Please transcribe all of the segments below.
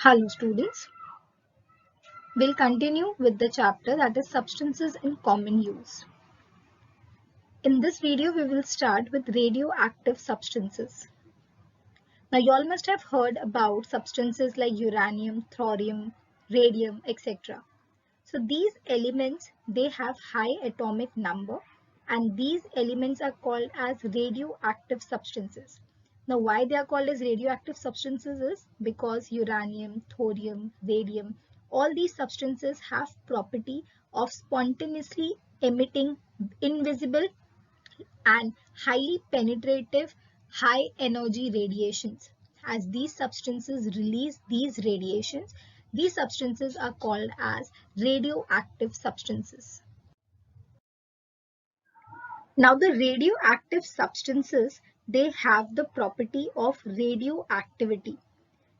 Hello students, we'll continue with the chapter that is substances in common use. In this video, we will start with radioactive substances. Now you all must have heard about substances like uranium, thorium, radium, etc. So these elements, they have high atomic number and these elements are called as radioactive substances. Now why they are called as radioactive substances is because uranium, thorium, radium, all these substances have property of spontaneously emitting invisible and highly penetrative high energy radiations. As these substances release these radiations, these substances are called as radioactive substances. Now the radioactive substances, they have the property of radioactivity.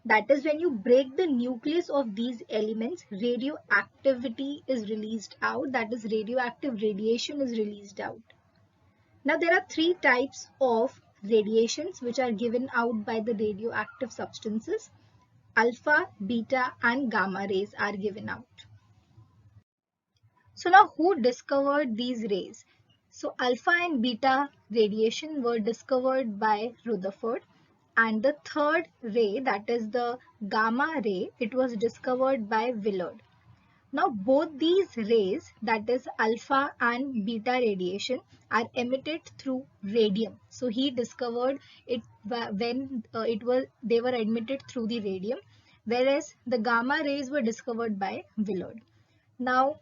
That is, when you break the nucleus of these elements, radioactivity is released out, that is radioactive radiation is released out. Now there are three types of radiations which are given out by the radioactive substances. Alpha, beta and gamma rays are given out. So now who discovered these rays? So alpha and beta radiation were discovered by Rutherford, and the third ray, that is the gamma ray, it was discovered by Willard. Now both these rays, that is alpha and beta radiation, are emitted through radium. So he discovered it when they were emitted through the radium, whereas the gamma rays were discovered by Willard. Now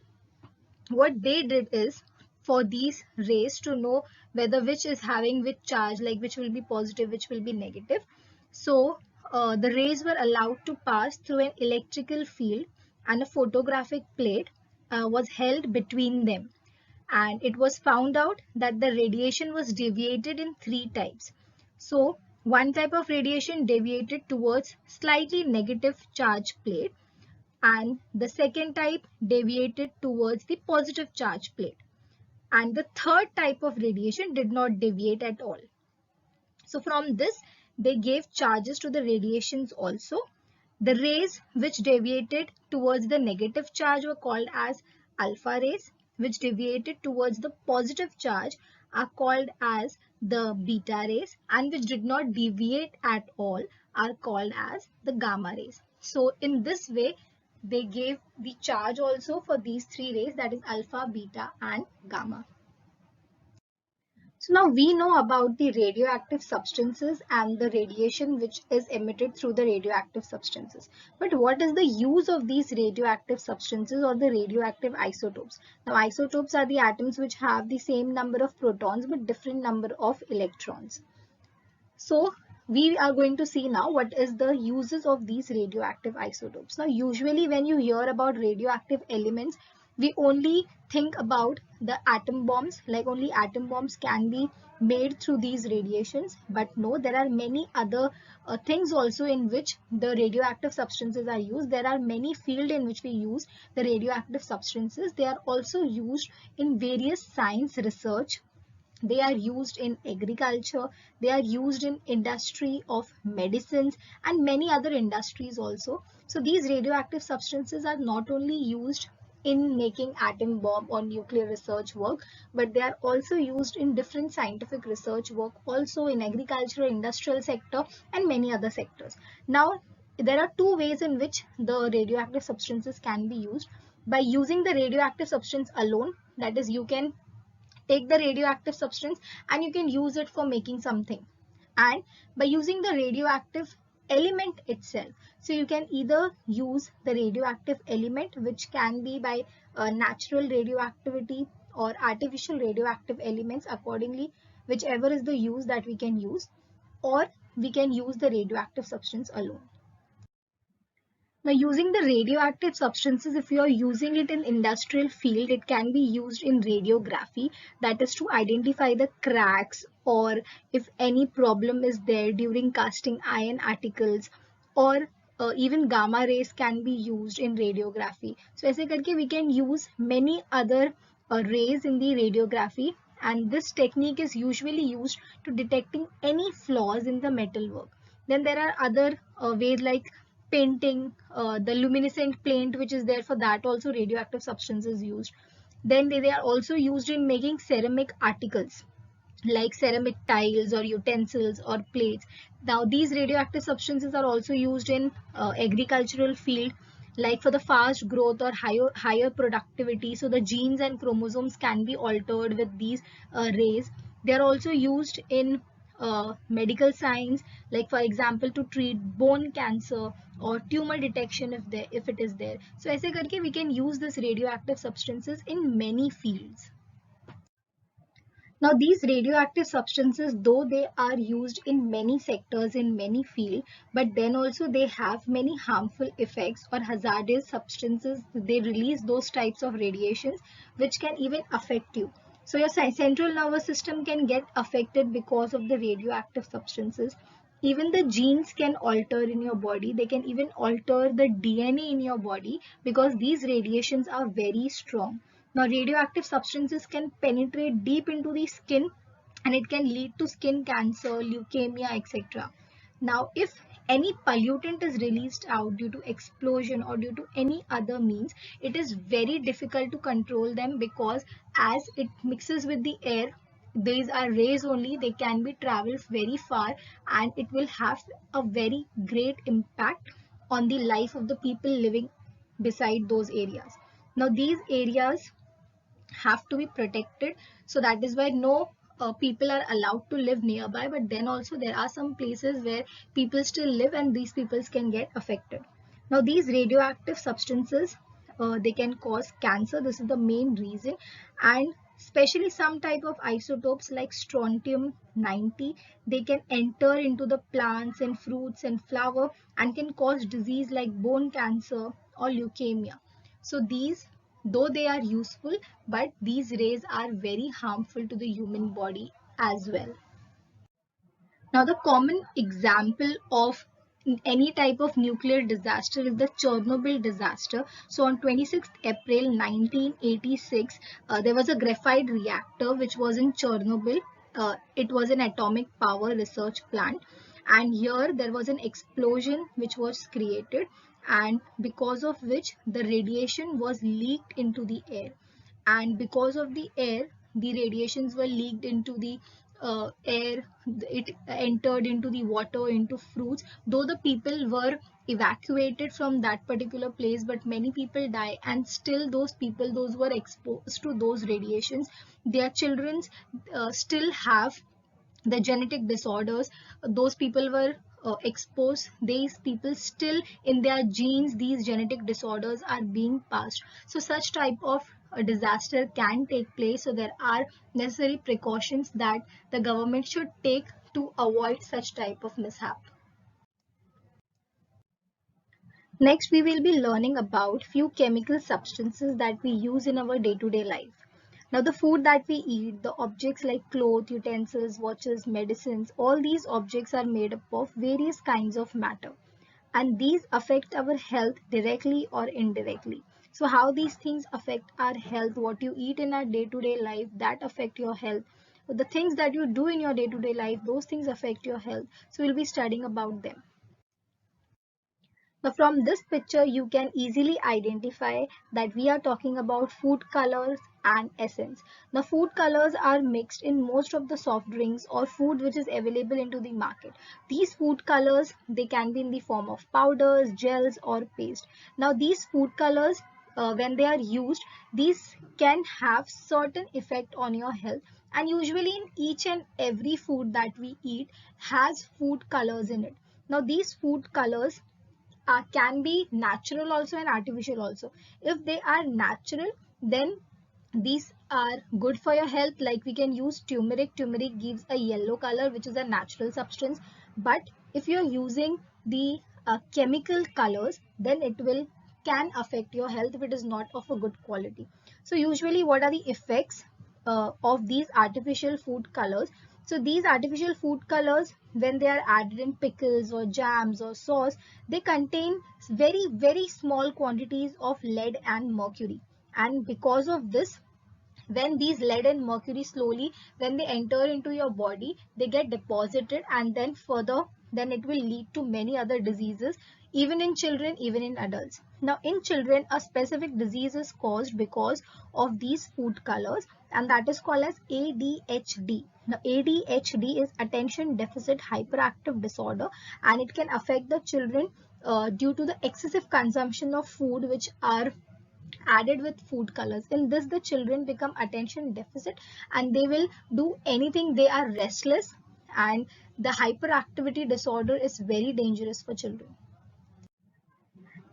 what they did is, for these rays to know whether which is having which charge, like which will be positive, which will be negative. So the rays were allowed to pass through an electrical field and a photographic plate was held between them. And it was found out that the radiation was deviated in three types. So one type of radiation deviated towards slightly negative charge plate, and the second type deviated towards the positive charge plate, and the third type of radiation did not deviate at all. So from this they gave charges to the radiations also. The rays which deviated towards the negative charge were called as alpha rays, which deviated towards the positive charge are called as the beta rays, and which did not deviate at all are called as the gamma rays. So in this way they gave the charge also for these three rays, that is alpha, beta and gamma. So now we know about the radioactive substances and the radiation which is emitted through the radioactive substances. But what is the use of these radioactive substances or the radioactive isotopes? Now isotopes are the atoms which have the same number of protons but different number of electrons. So we are going to see now what is the uses of these radioactive isotopes. Now usually when you hear about radioactive elements, we only think about the atom bombs, like only atom bombs can be made through these radiations. But no, there are many other things also in which the radioactive substances are used. There are many fields in which we use the radioactive substances. They are also used in various science research. They are used in agriculture, they are used in industry of medicines and many other industries also. So these radioactive substances are not only used in making atom bomb or nuclear research work, but they are also used in different scientific research work, also in agricultural, industrial sector and many other sectors. Now there are two ways in which the radioactive substances can be used. By using the radioactive substance alone, that is, you can take the radioactive substance and you can use it for making something, and by using the radioactive element itself, so you can either use the radioactive element, which can be by natural radioactivity or artificial radioactive elements, accordingly whichever is the use that we can use, or we can use the radioactive substance alone. Now, using the radioactive substances, if you are using it in industrial field, it can be used in radiography, that is to identify the cracks or if any problem is there during casting iron articles, or even gamma rays can be used in radiography. So, ऐसे करके we can use many other rays in the radiography, and this technique is usually used to detecting any flaws in the metal work. Then there are other ways like painting, the luminescent paint which is there, for that also radioactive substance is used. Then they are also used in making ceramic articles like ceramic tiles or utensils or plates. Now these radioactive substances are also used in agricultural field, like for the fast growth or higher productivity. So the genes and chromosomes can be altered with these rays. They are also used in medical science, like for example to treat bone cancer or tumor detection if it is there. So ऐसे करके we can use this radioactive substances in many fields. Now, these radioactive substances, though they are used in many sectors, in many fields, but then also they have many harmful effects or hazardous substances. They release those types of radiations which can even affect you. So, your central nervous system can get affected because of the radioactive substances. Even the genes can alter in your body. They can even alter the DNA in your body because these radiations are very strong. Now, radioactive substances can penetrate deep into the skin and it can lead to skin cancer, leukemia, etc. Now, if any pollutant is released out due to explosion or due to any other means, it is very difficult to control them because as it mixes with the air, these are rays only, they can be traveled very far and it will have a very great impact on the life of the people living beside those areas. Now, these areas have to be protected, so that is why no people are allowed to live nearby, but then also there are some places where people still live and these peoples can get affected. Now these radioactive substances, they can cause cancer. This is the main reason, and especially some type of isotopes like strontium 90, they can enter into the plants and fruits and flower and can cause disease like bone cancer or leukemia. So these, though they are useful, but these rays are very harmful to the human body as well. Now, the common example of any type of nuclear disaster is the Chernobyl disaster. So, on 26th April 1986, there was a graphite reactor which was in Chernobyl. It was an atomic power research plant, and here there was an explosion which was created, and because of which the radiation was leaked into the air, and because of the air, the radiations were leaked into the air. It entered into the water, into fruits, though the people were evacuated from that particular place, but many people die, and still those people, those who were exposed to those radiations, their children still have the genetic disorders. Those people were exposed, these people still in their genes, these genetic disorders are being passed. So such type of a disaster can take place, so there are necessary precautions that the government should take to avoid such type of mishap. Next, we will be learning about few chemical substances that we use in our day-to-day life. Now, the food that we eat, the objects like clothes, utensils, watches, medicines, all these objects are made up of various kinds of matter, and these affect our health directly or indirectly. So how these things affect our health, what you eat in our day-to-day life, that affect your health. The things that you do in your day-to-day life, those things affect your health. So we'll be studying about them. Now from this picture, you can easily identify that we are talking about food colors and essence. The food colors are mixed in most of the soft drinks or food which is available into the market. These food colors, they can be in the form of powders, gels or paste. Now these food colors, when they are used, these can have certain effect on your health, and usually in each and every food that we eat has food colors in it. Now these food colors can be natural also and artificial also. If they are natural, then these are good for your health. Like we can use turmeric. Turmeric gives a yellow color, which is a natural substance. But if you're using the chemical colors, then it will can affect your health if it is not of a good quality. So usually, what are the effects of these artificial food colors? So these artificial food colors, when they are added in pickles or jams or sauce, they contain very, very small quantities of lead and mercury. And because of this, when these lead and mercury slowly, when they enter into your body, they get deposited and then further then it will lead to many other diseases, even in children, even in adults. Now, in children, a specific disease is caused because of these food colors, and that is called as ADHD. Now, ADHD is attention deficit hyperactive disorder, and it can affect the children due to the excessive consumption of food which are added with food colors. In this, the children become attention deficit and they will do anything. They are restless, and the hyperactivity disorder is very dangerous for children.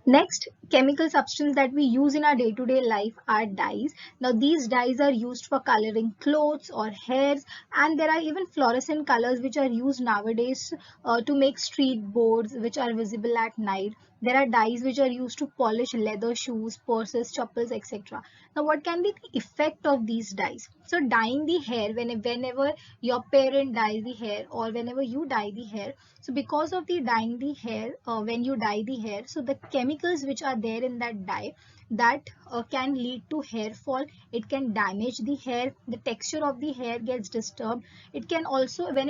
Next, chemical substance that we use in our day-to-day life are dyes. Now, these dyes are used for coloring clothes or hairs, and there are even fluorescent colors which are used nowadays to make street boards which are visible at night. There are dyes which are used to polish leather shoes, purses, chappals, etc. Now, what can be the effect of these dyes? So, dyeing the hair, whenever your parent dyes the hair or whenever you dye the hair, so because of the dyeing the hair, when you dye the hair, so the chemicals which are there in that dye, that can lead to hair fall. It can damage the hair. The texture of the hair gets disturbed. It can also, when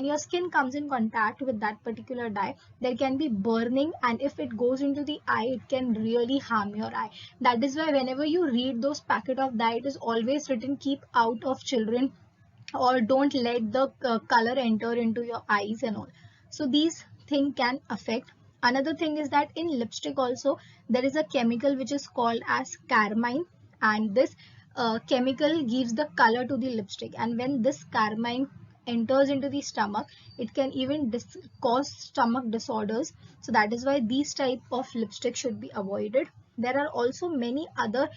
your skin comes in contact with that particular dye, there can be burning, and if it goes into the eye, it can really harm your eye. That is why whenever you read those packet of dye, it is always written keep out of children, or don't let the color enter into your eyes and all. So these things can affect. Another thing is that in lipstick also there is a chemical which is called as carmine, and this chemical gives the color to the lipstick, and when this carmine enters into the stomach, it can even cause stomach disorders. So that is why these type of lipstick should be avoided. There are also many other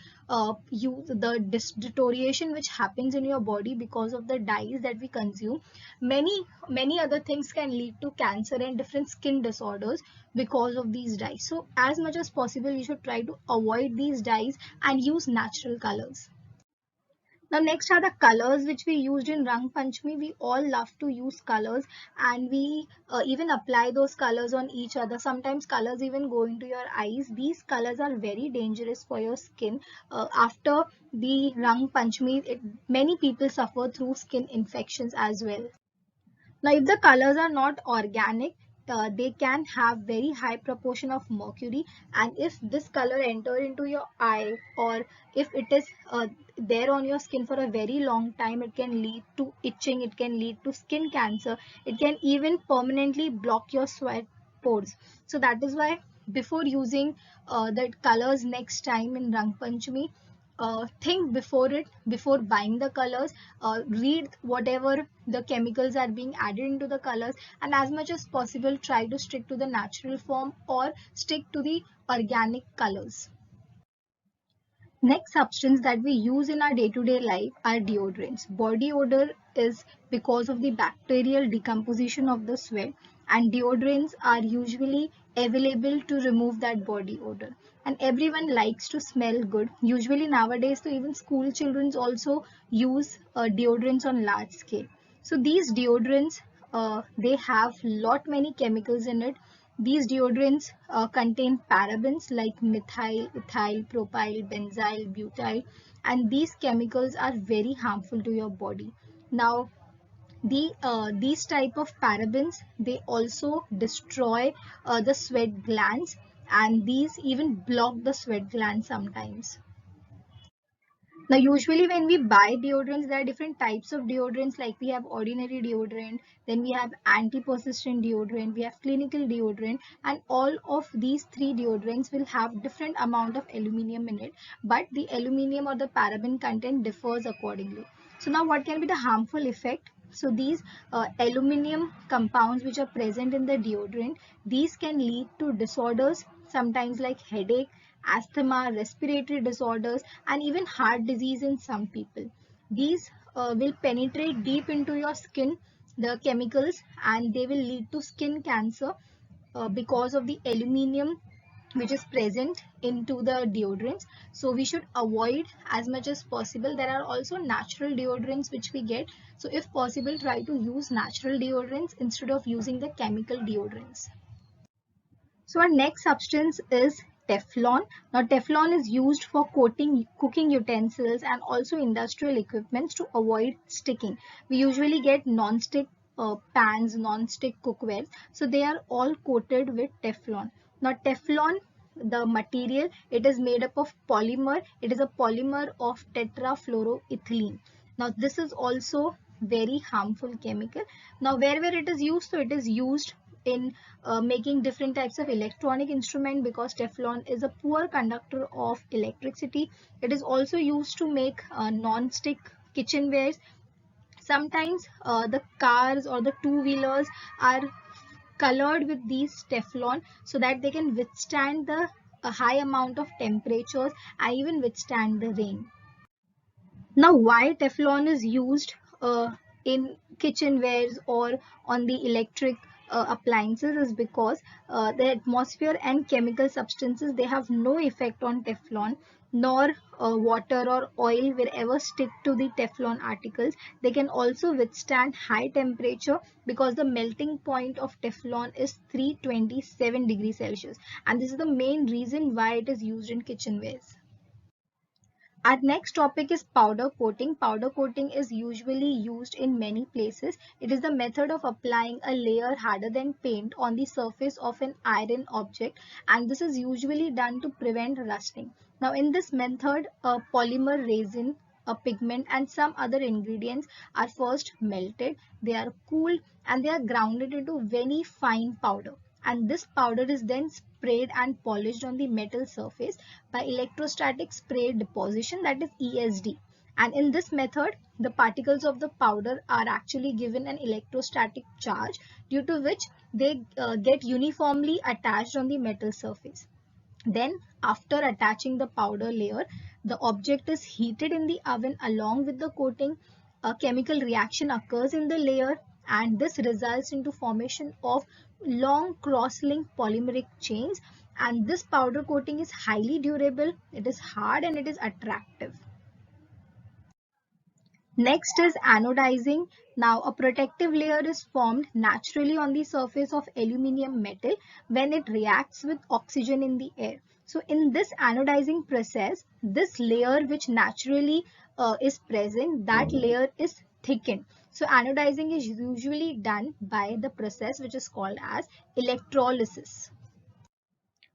deterioration which happens in your body because of the dyes that we consume. Many other things can lead to cancer and different skin disorders because of these dyes. So as much as possible, you should try to avoid these dyes and use natural colors. Now, next are the colors which we used in Rang Panchami. We all love to use colors, and we even apply those colors on each other. Sometimes colors even go into your eyes. These colors are very dangerous for your skin. After the Rang Panchami, many people suffer through skin infections as well. Now, if the colors are not organic, they can have very high proportion of mercury, and if this color enter into your eye, or if it is there on your skin for a very long time, it can lead to itching, it can lead to skin cancer, it can even permanently block your sweat pores. So that is why before using the colors next time in Rang Panchami, think before buying the colors. Read whatever the chemicals are being added into the colors, and as much as possible try to stick to the natural form or stick to the organic colors. Next substance that we use in our day-to-day life are deodorants. Body odor is because of the bacterial decomposition of the sweat, and deodorants are usually available to remove that body odor. And everyone likes to smell good. Usually nowadays, so even school children also use deodorants on large scale. So these deodorants, they have lot many chemicals in it. These deodorants contain parabens like methyl, ethyl, propyl, benzyl, butyl, and these chemicals are very harmful to your body. Now, these type of parabens, they also destroy the sweat glands, and these even block the sweat glands sometimes. Now, usually when we buy deodorants, there are different types of deodorants. Like we have ordinary deodorant, then we have anti-persistent deodorant, we have clinical deodorant, and all of these three deodorants will have different amount of aluminum in it, but the aluminum or the paraben content differs accordingly. So now what can be the harmful effect? So these aluminum compounds which are present in the deodorant, these can lead to disorders, sometimes like headache, asthma, respiratory disorders, and even heart disease in some people. These will penetrate deep into your skin, the chemicals, and they will lead to skin cancer because of the aluminium which is present into the deodorants. So we should avoid as much as possible. There are also natural deodorants which we get. So if possible, try to use natural deodorants instead of using the chemical deodorants. So our next substance is Teflon. Now Teflon is used for coating cooking utensils and also industrial equipments to avoid sticking. We usually get non-stick pans, non-stick cookware. So they are all coated with Teflon. Now Teflon, the material, it is made up of polymer. It is a polymer of tetrafluoroethylene. Now this is also very harmful chemical. Now where it is used, so it is used in making different types of electronic instrument, because Teflon is a poor conductor of electricity. It is also used to make non-stick kitchenwares. Sometimes the cars or the two-wheelers are colored with these Teflon so that they can withstand the high amount of temperatures and even withstand the rain. Now, why Teflon is used in kitchenwares or on the electric appliances is because the atmosphere and chemical substances, they have no effect on Teflon, nor water or oil will ever stick to the Teflon articles. They can also withstand high temperature because the melting point of Teflon is 327 degrees Celsius, and this is the main reason why it is used in kitchenwares. Our next topic is powder coating. Powder coating is usually used in many places. It is the method of applying a layer harder than paint on the surface of an iron object, and this is usually done to prevent rusting. Now in this method, a polymer resin, a pigment and some other ingredients are first melted, they are cooled and they are grounded into very fine powder, and this powder is then sprayed and polished on the metal surface by electrostatic spray deposition, that is ESD. And in this method, the particles of the powder are actually given an electrostatic charge, due to which they get uniformly attached on the metal surface. Then after attaching the powder layer, the object is heated in the oven along with the coating. A chemical reaction occurs in the layer, and this results into formation of long cross-linked polymeric chains, and this powder coating is highly durable, it is hard and it is attractive. Next is anodizing. Now a protective layer is formed naturally on the surface of aluminium metal when it reacts with oxygen in the air. So in this anodizing process, this layer which naturally is present, that layer is thickened. So anodizing is usually done by the process which is called as electrolysis.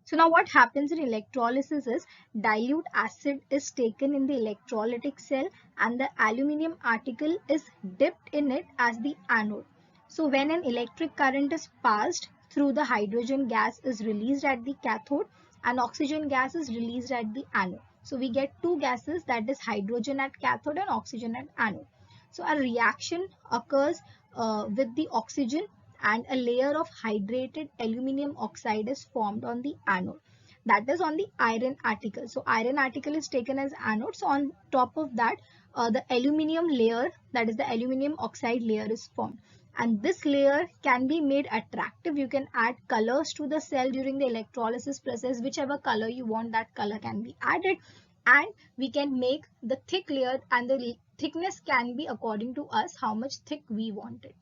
So now what happens in electrolysis is dilute acid is taken in the electrolytic cell and the aluminium article is dipped in it as the anode. So when an electric current is passed through, the hydrogen gas is released at the cathode and oxygen gas is released at the anode. So we get two gases, that is hydrogen at cathode and oxygen at anode. So a reaction occurs with the oxygen and a layer of hydrated aluminium oxide is formed on the anode, that is on the iron article. So iron article is taken as anode. So on top of that, the aluminium layer, that is the aluminium oxide layer, is formed, and this layer can be made attractive. You can add colors to the cell during the electrolysis process. Whichever color you want, that color can be added, and we can make the thick layer, and the thickness can be according to us how much thick we want it.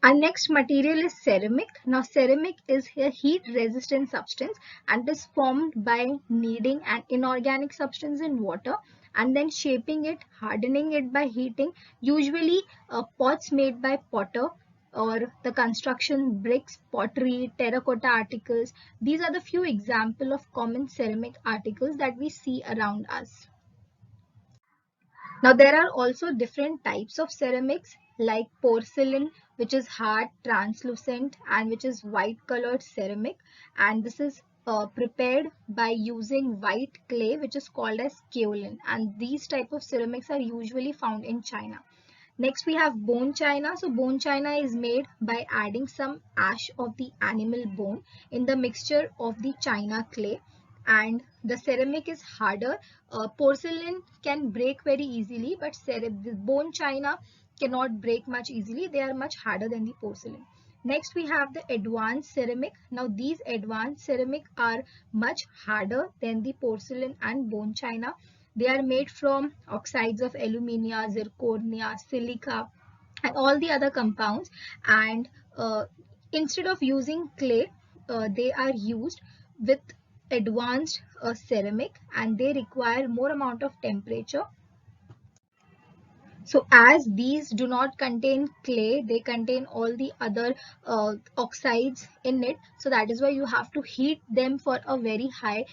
Our next material is ceramic. Now ceramic is a heat resistant substance and is formed by kneading an inorganic substance in water and then shaping it, hardening it by heating. Usually pots made by potter, or the construction bricks, pottery, terracotta articles. These are the few examples of common ceramic articles that we see around us. Now there are also different types of ceramics like porcelain, which is hard, translucent and which is white colored ceramic, and this is prepared by using white clay which is called as kaolin, and these type of ceramics are usually found in China. Next we have bone china. So bone china is made by adding some ash of the animal bone in the mixture of the china clay, and the ceramic is harder. Porcelain can break very easily, but the bone china cannot break much easily. They are much harder than the porcelain. Next we have the advanced ceramic. Now these advanced ceramic are much harder than the porcelain and bone china. They are made from oxides of alumina, zirconia, silica and all the other compounds, and instead of using clay, they are used with advanced ceramic, and they require more amount of temperature. So as these do not contain clay, they contain all the other oxides in it. So that is why you have to heat them for a very high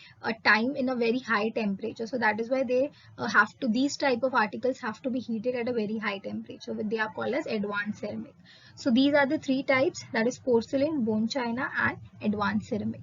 time in a very high temperature. So that is why they have to, these type of articles have to be heated at a very high temperature. They are called as advanced ceramic. So these are the three types, that is porcelain, bone china and advanced ceramic.